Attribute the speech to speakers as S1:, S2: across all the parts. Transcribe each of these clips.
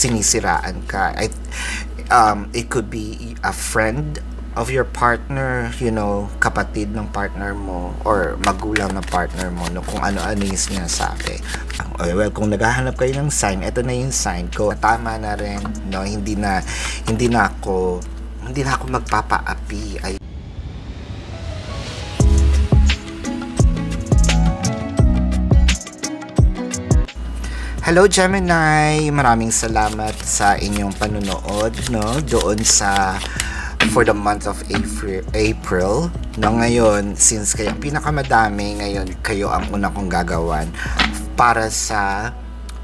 S1: sinisiraan ka. It could be a friend of your partner, you know, kapatid ng partner mo or magulang ng partner mo, no, kung ano-ano yung sinasabi. Well, kung naghahanap kayo ng sign, ito na yung sign ko. Tama na rin, no, hindi na ako magpapaapi. Hello Gemini, maraming salamat sa inyong panunood, no, doon sa for the month of April. No, ngayon, since kayo pinakamadami, ngayon kayo ang una kong gagawan para sa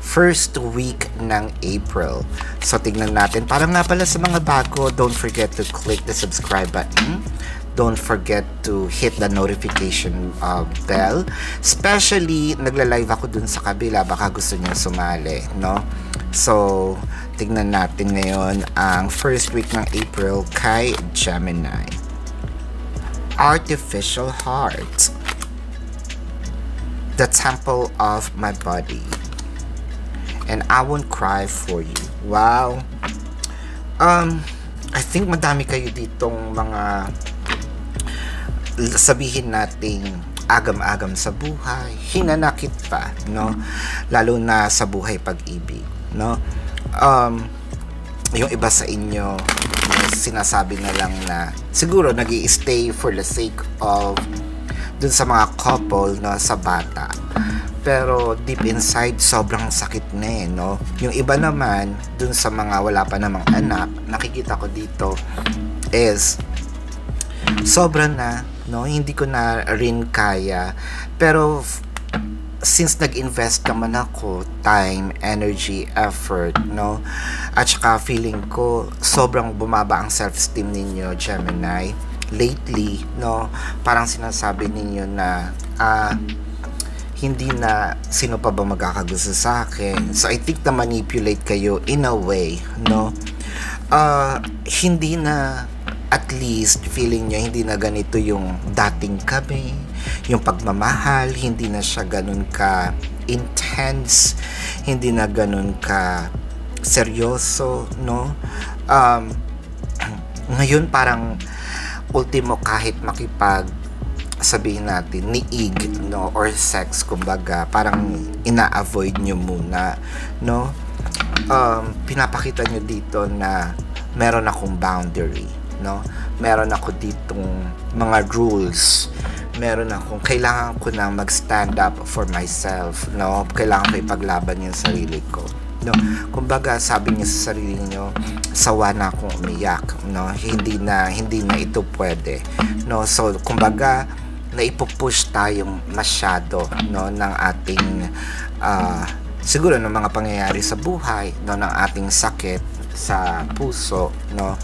S1: first week ng April. So, tignan natin. Para nga pala sa mga bago, don't forget to click the subscribe button. Don't forget to hit the notification bell. Especially, nagla-live ako dun sa kabila. Baka gusto niyo sumali, no? So, tignan natin ngayon ang first week ng April kay Gemini. Artificial Heart. The Temple of My Body. And I won't cry for you. Wow. I think madami kayo ditong mga sabihin nating agam-agam sa buhay, hinanakit pa, no? Lalo na sa buhay pag-ibig, no? Yung iba sa inyo, sinasabi na lang na siguro nag-i-stay for the sake of dun sa mga couple, no, sa bata. Pero deep inside, sobrang sakit na no? Yung iba naman, dun sa mga wala pa namang anak, nakikita ko dito is sobra na, no? Hindi ko na rin kaya. Pero since nag-invest naman ako time, energy, effort, no? At saka feeling ko sobrang bumaba ang self-esteem ninyo, Gemini. Lately, no? Parang sinasabi ninyo na hindi na sino pa ba magkakagusto sa akin. So I think na manipulate kayo in a way, no? Hindi na, at least feeling nyo hindi na ganito yung dating kami, yung pagmamahal hindi na siya ganun ka intense, hindi na ganun ka seryoso, no? Ngayon parang ultimo, kahit makipag sabihin natin niig, no, or sex, kumbaga parang ina-avoid nyo muna, no? Pinapakita nyo dito na meron akong boundary, no? Meron ako ditong mga rules. Meron akong kailangan ko na mag-stand up for myself, no? Kailangan ko ipaglaban yung sarili ko, no? Kumbaga sabi niyo sa sarili niyo, sawa na akong umiyak, no? Hindi na ito pwede, no? So kumbaga naipupush tayong masyado, no, ng ating siguro ng mga pangyayari sa buhay, no, ng ating sakit sa puso, no?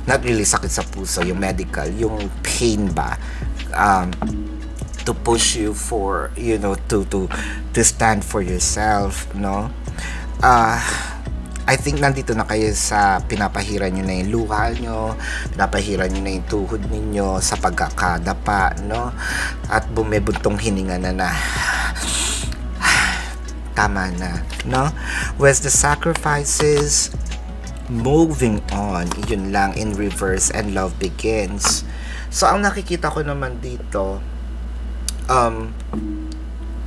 S1: Not really sakit sa puso, yung medical, yung pain ba, to push you for, you know, to stand for yourself, no? I think nandito na kayo sa pinapahiran nyo na yung luha nyo, pinapahiran nyo na yung tuhod ninyo sa pagkakadapa, no? At bumibuntong hininga na tama na, no? With the sacrifices, moving on, yun lang, in reverse, and love begins. So ang nakikita ko naman dito,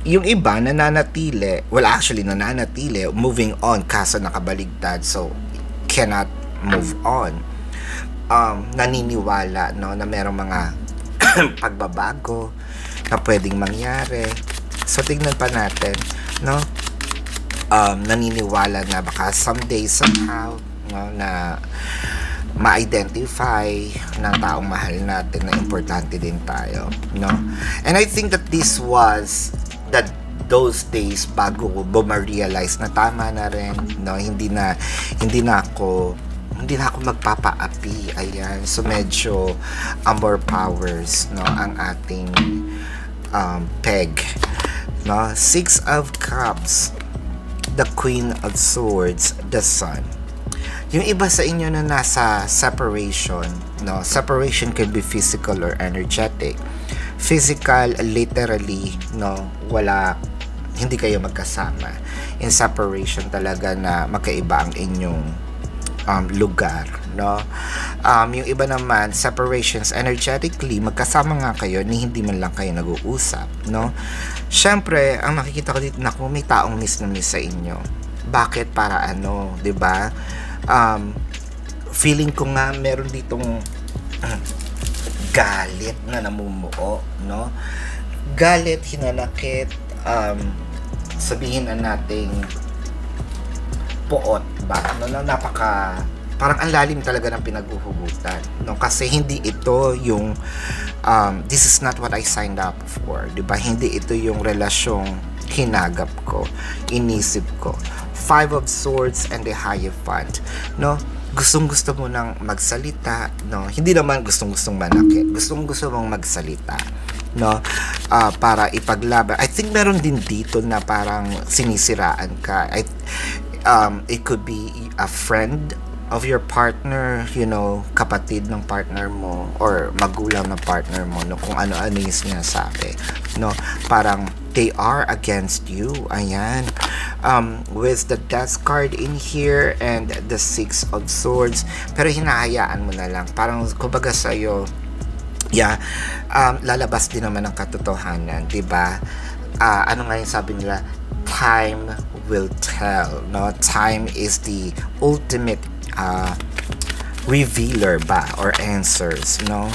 S1: yung iba nananatili, well actually nananatili, moving on, kaso nakabaligtad, so cannot move on. Naniniwala, no, na merong mga pagbabago na pwedeng mangyari. So tignan pa natin, no? Naniniwala na baka someday, somehow, no, na ma-identify ng taong mahal natin na importante din tayo, no? And I think that this was those days bago ko ma-realize na tama na rin, no? Hindi na ako magpapaapi. Ayan, so medyo more powers, no, ang ating peg, no? Six of Cups, the Queen of Swords, the Sun. Yung iba sa inyo na nasa separation, no? Separation can be physical or energetic. Physical, literally, no, wala hindi kayo magkasama. In separation talaga na magkaiba ang inyong lugar, no? Yung iba naman, separations energetically, magkasama nga kayo ni hindi man lang kayo nag-uusap, no? Syempre, ang nakikita ko dito, naku, may taong miss na miss sa inyo. Bakit? Para ano, 'di ba? Feeling ko nga meron ditong galit na namumuo, no? Galit, hinanakit, sabihin na nating poot ba, no? Napaka parang ang lalim talaga ng pinaghuhugutan, no? Kasi hindi ito yung this is not what I signed up for, 'di ba? Hindi ito yung relasyong hinagap ko, inisip ko. Five of Swords and the Hierophant, no? Gustong-gusto mo nang magsalita, no? Hindi naman gustong-gustong manakit. Gustong-gusto mong magsalita, no? Para ipaglaban. I think meron din dito na parang sinisiraan ka. It could be a friend of your partner, you know, kapatid ng partner mo or magulang ng partner mo, no? Kung ano-ano yung sinasabi, no? Parang they are against you. Ayan. With the Death card in here and the Six of Swords, pero hinahayaan mo na lang. Parang kumbaga sa'yo, lalabas din naman ang katotohanan, 'di ba? Ano nga yung sabi nila? Time will tell, no? Time is the ultimate revealer ba or answers, no?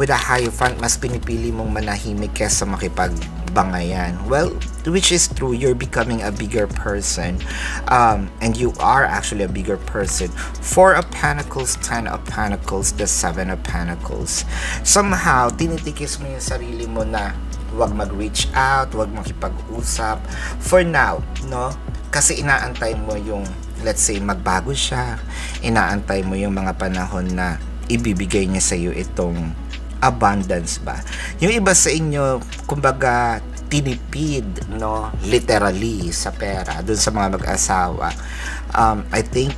S1: With a Hierophant, mas pinipili mong manahimik kesa makipagbangayan. Well, which is true, you're becoming a bigger person, and you are actually a bigger person. Four of Pentacles, Ten of Pentacles, the Seven of Pentacles. Somehow tinitikis mo yung sarili mo na wag mag-reach out, wag makipag-usap for now, no? Kasi inaantay mo yung, let's say, magbago siya, inaantay mo yung mga panahon na ibibigay niya sa iyo itong abundance ba. Yung iba sa inyo, kumbaga, tinipid, no, literally sa pera dun sa mga mag-asawa. I think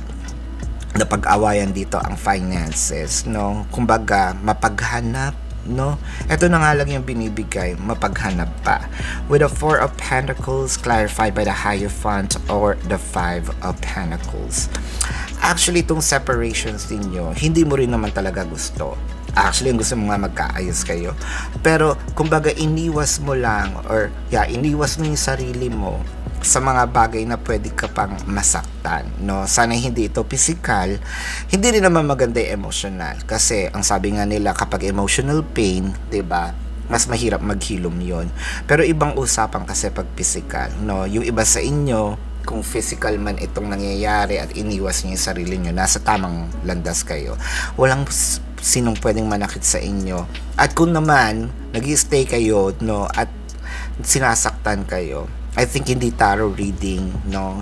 S1: napag-awayan dito ang finances, no? Kumbaga, mapaghanap, no? Ito na nga lang yung binibigay, mapaghanap pa. With the Four of Pentacles, clarified by the Hierophant or the Five of Pentacles. Actually, itong separations ninyo, hindi mo rin naman talaga gusto. Actually, gusto mo nga magkaayos kayo. Pero, kumbaga, iniwas mo lang, or, iniwas mo yung sarili mo sa mga bagay na pwede ka pang masaktan, no? Sana hindi ito physical, hindi rin naman maganda yung emotional. Kasi, ang sabi nga nila, kapag emotional pain, 'di ba, mas mahirap maghilom yon. Pero ibang usapan kasi pag physical, no? Yung iba sa inyo, kung physical man itong nangyayari at iniwas niyo yung sarili niyo, nasa tamang landas kayo. Walang sinong pwedeng manakit sa inyo. At kung naman, nag-i-stay kayo, no, at sinasaktan kayo, I think hindi tarot reading, no?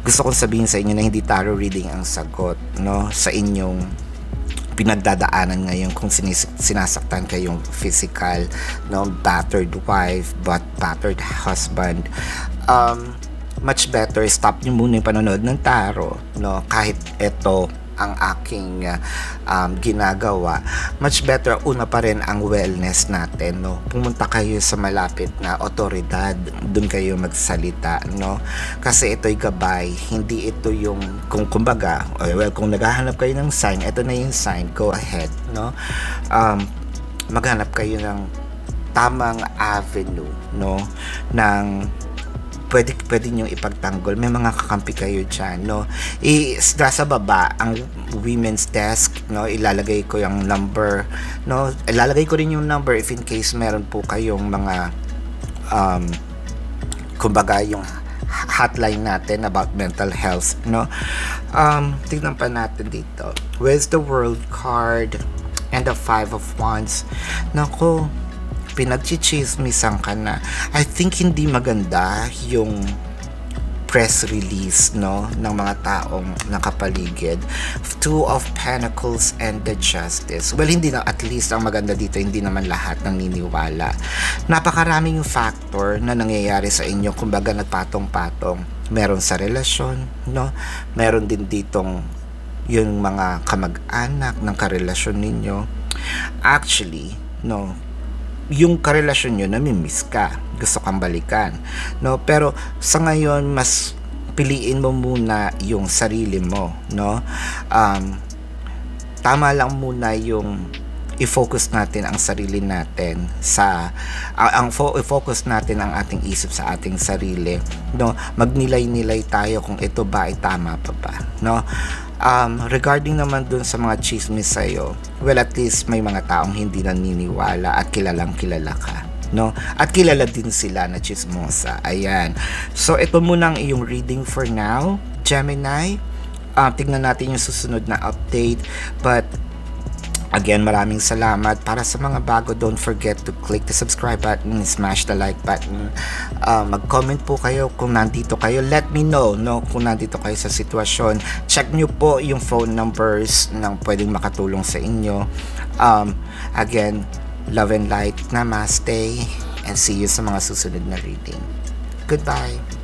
S1: Gusto kong sabihin sa inyo na hindi tarot reading ang sagot, no, sa inyong pinagdadaanan ngayon kung sinasaktan kayong physical, no, battered wife, but battered husband. Much better stop niyo muna yung panonood ng tarot, no? Kahit ito ang aking ginagawa, much better una pa rin ang wellness natin, no? Pumunta kayo sa malapit na otoridad, dun kayo magsalita, no? Kasi ito'y gabay, hindi ito yung kumbaga, well, kung naghahanap kayo ng sign, ito na yung sign, go ahead, no? Maghanap kayo ng tamang avenue, no, ng pwede nyo ipagtanggol. May mga kakampi kayo dyan, no? Sa baba ang women's desk, no? Ilalagay ko yung number, no? Ilalagay ko rin yung number if in case meron po kayong mga kumbaga yung hotline natin about mental health, no? Tignan pa natin dito. Where's the World card and the Five of Wands? Nako, pinagchichismisan ka na. I think hindi maganda yung press release, no, ng mga taong nakapaligid. Two of Pentacles and the Justice. Well, hindi na, at least ang maganda dito, hindi naman lahat naniniwala. Napakaraming yung factor na nangyayari sa inyo, kumbaga nagpatong-patong. Meron sa relasyon, no? Meron din ditong yung mga kamag-anak ng karelasyon ninyo. Actually, no, yung karelasyon nyo namimiss ka, gusto kang balikan, no? Pero sa ngayon mas piliin mo muna yung sarili mo, no? Tama lang muna yung i-focus natin ang sarili natin sa i-focus natin ang ating isip sa ating sarili, no? Magnilay-nilay tayo kung ito ba ay tama pa ba, no? Regarding naman dun sa mga chismis sa'yo, well, at least may mga taong hindi naniniwala at kilalang kilala ka, no? At kilala din sila na chismosa. Ayan. So ito muna ang iyong reading for now, Gemini. Tignan natin yung susunod na update. But again, maraming salamat. Para sa mga bago, don't forget to click the subscribe button, smash the like button. Mag-comment po kayo kung nandito kayo. Let me know, no, kung nandito kayo sa sitwasyon. Check nyo po yung phone numbers ng pwedeng makatulong sa inyo. Again, love and light. Namaste. And see you sa mga susunod na reading. Goodbye.